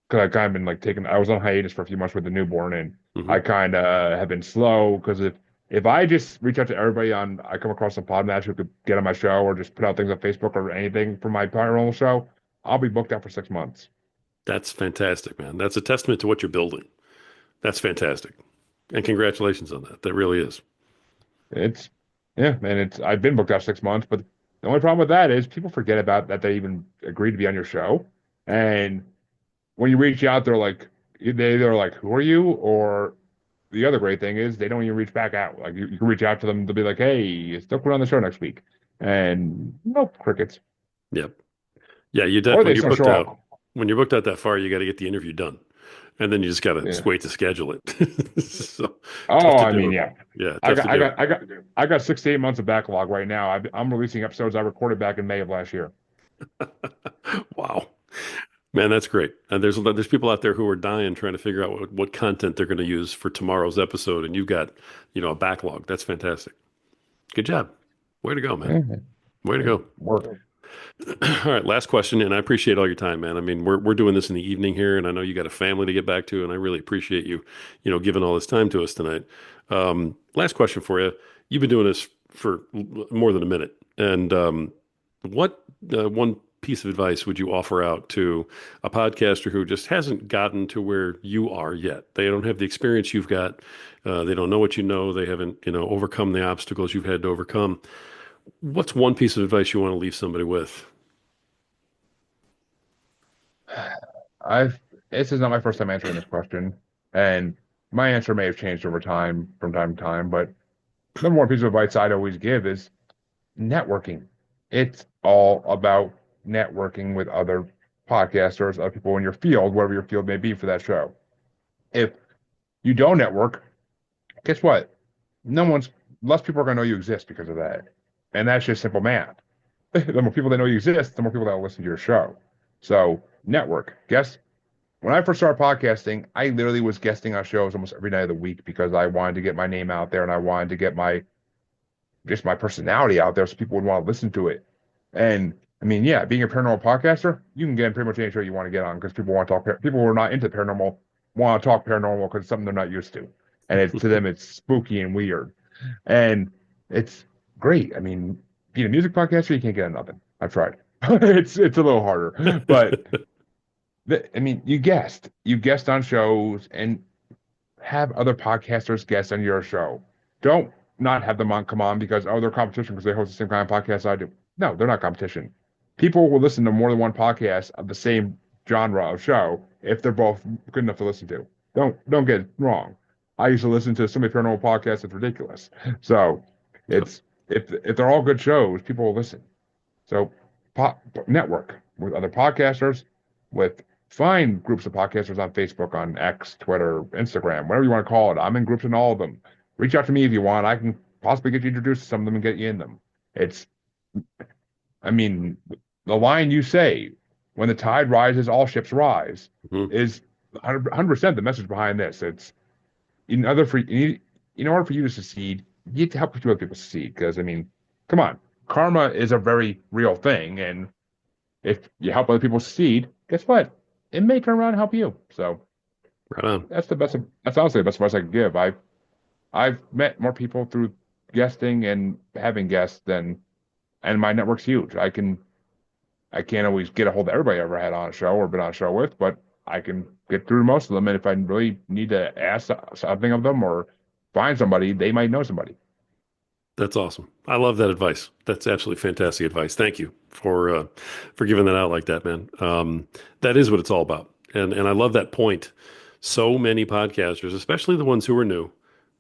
because I kind of been like I was on hiatus for a few months with the newborn, and Hmm. I kind of have been slow because if I just reach out to everybody I come across some podmatch who could get on my show or just put out things on Facebook or anything for my paranormal show, I'll be booked out for 6 months. That's fantastic, man. That's a testament to what you're building. That's fantastic. And congratulations on that. That really is. It's yeah, and it's I've been booked out 6 months, but the only problem with that is people forget about that they even agreed to be on your show, and when you reach out, they're like, who are you? Or the other great thing is they don't even reach back out. Like you can reach out to them, they'll be like, hey, still put on the show next week, and nope, crickets, Yep. Yeah, you or when they you're just don't booked show out, up. that far, you got to get the interview done. And then you just got to Yeah. wait to schedule it. So tough Oh, to I mean, do. yeah. Yeah, tough to do. I got 6 to 8 months of backlog right now. I'm releasing episodes I recorded back in May of last year. Wow. Man, that's great. And there's people out there who are dying trying to figure out what content they're going to use for tomorrow's episode, and you've got, a backlog. That's fantastic. Good job. Way to go, man. Yeah, Way to yeah. go. Work. All right, last question, and I appreciate all your time, man. I mean, we're doing this in the evening here, and I know you got a family to get back to, and I really appreciate you, giving all this time to us tonight. Last question for you. You've been doing this for more than a minute, and what one piece of advice would you offer out to a podcaster who just hasn't gotten to where you are yet? They don't have the experience you've got. They don't know what you know. They haven't, overcome the obstacles you've had to overcome. What's one piece of advice you want to leave somebody with? I've this is not my first time answering this question, and my answer may have changed over time from time to time, but the number one piece of advice I'd always give is networking. It's all about networking with other podcasters, other people in your field, whatever your field may be for that show. If you don't network, guess what? No one's Less people are going to know you exist because of that. And that's just simple math. The more people that know you exist, the more people that will listen to your show. So network. Guess when I first started podcasting, I literally was guesting on shows almost every night of the week because I wanted to get my name out there and I wanted to get my personality out there so people would want to listen to it. And I mean, yeah, being a paranormal podcaster, you can get in pretty much any show you want to get on because people want to talk. People who are not into paranormal want to talk paranormal because it's something they're not used to, and to them it's spooky and weird, and it's great. I mean, being a music podcaster, you can't get on nothing. I've tried. It's a little harder, but I mean, you guest on shows and have other podcasters guest on your show. Don't not have them on come on because they're competition because they host the same kind of podcast I do. No, they're not competition. People will listen to more than one podcast of the same genre of show if they're both good enough to listen to. Don't get it wrong. I used to listen to so many paranormal podcasts, it's ridiculous. So Yep. it's if they're all good shows, people will listen. So network with other podcasters, with find groups of podcasters on Facebook, on X, Twitter, Instagram, whatever you want to call it. I'm in groups in all of them. Reach out to me if you want. I can possibly get you introduced to some of them and get you in them. It's, I mean, the line you say, when the tide rises, all ships rise, Mhm. is 100% the message behind this. It's in order for you to succeed, you need to help other people succeed. Because I mean, come on, karma is a very real thing, and if you help other people succeed, guess what? It may turn around and help you. So Right on. that's the best. That's honestly the best advice I can give. I've met more people through guesting and having guests and my network's huge. I can't always get a hold of everybody I ever had on a show or been on a show with, but I can get through most of them. And if I really need to ask something of them or find somebody, they might know somebody. That's awesome. I love that advice. That's absolutely fantastic advice. Thank you for giving that out like that, man. That is what it's all about. And I love that point. So many podcasters, especially the ones who are new,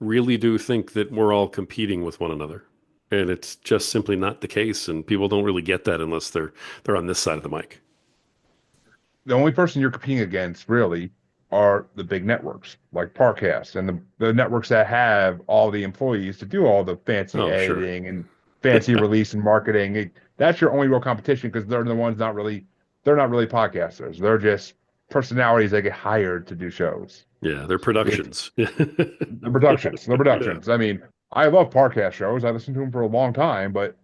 really do think that we're all competing with one another. And it's just simply not the case. And people don't really get that unless they're on this side of the mic. The only person you're competing against really are the big networks like Parcast and the networks that have all the employees to do all the fancy Oh, sure. editing and fancy release and marketing. That's your only real competition because they're the ones they're not really podcasters. They're just personalities that get hired to do shows. Yeah, they're It's productions. the productions. The Yeah. productions. I mean, I love Parcast shows. I listened to them for a long time, but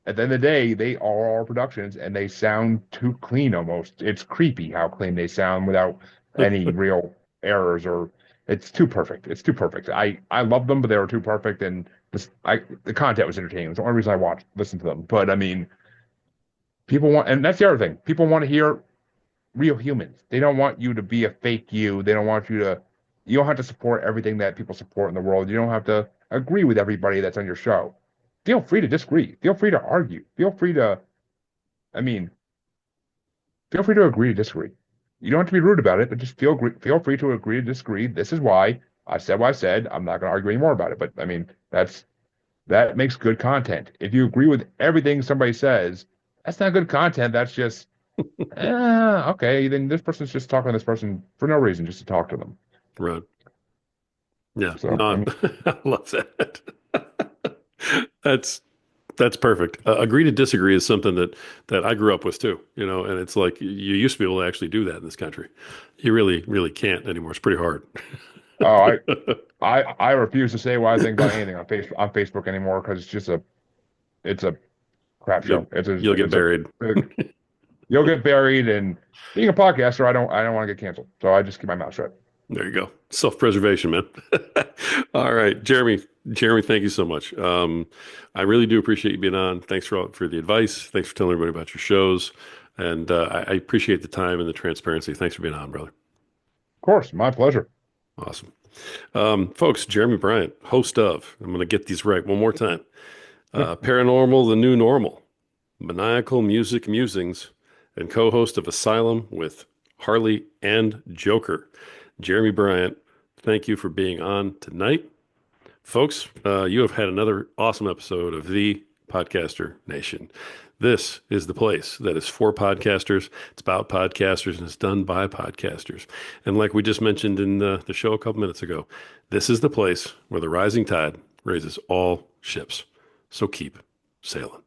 at the end of the day, they are our productions and they sound too clean almost. It's creepy how clean they sound without any real errors or it's too perfect. It's too perfect. I love them, but they were too perfect and the content was entertaining. It's the only reason I watched listen to them. But I mean, people want and that's the other thing. People want to hear real humans. They don't want you to be a fake you. They don't want you don't have to support everything that people support in the world. You don't have to agree with everybody that's on your show. Feel free to disagree. Feel free to argue. I mean, feel free to agree to disagree. You don't have to be rude about it, but just feel free to agree to disagree. This is why I said what I said. I'm not going to argue anymore about it. But I mean, that makes good content. If you agree with everything somebody says, that's not good content. That's just okay. Then this person's just talking to this person for no reason, just to talk to them. Right. Yeah. So I No, mean, I love that. That's That's perfect. Agree to disagree is something that I grew up with too, and it's like you used to be able to actually do that in this country. You really, really can't anymore. It's pretty hard. oh, I refuse to say what I think about anything on Facebook anymore because it's a crap You'll show. It's a you'll get it's a buried. you'll get buried. And being a podcaster, I don't want to get canceled, so I just keep my mouth shut. There you go. Self-preservation, man. All right, Jeremy. Jeremy, thank you so much. I really do appreciate you being on. Thanks for the advice. Thanks for telling everybody about your shows, and I appreciate the time and the transparency. Thanks for being on, brother. Of course, my pleasure. Awesome. Folks, Jeremy Bryant, host of, I'm going to get these right one more time, Paranormal the New Normal, Maniacal Music Musings, and co-host of Asylum with Harley and Joker. Jeremy Bryant, thank you for being on tonight. Folks, you have had another awesome episode of the Podcaster Nation. This is the place that is for podcasters. It's about podcasters and it's done by podcasters. And like we just mentioned in the show a couple minutes ago, this is the place where the rising tide raises all ships. So keep sailing.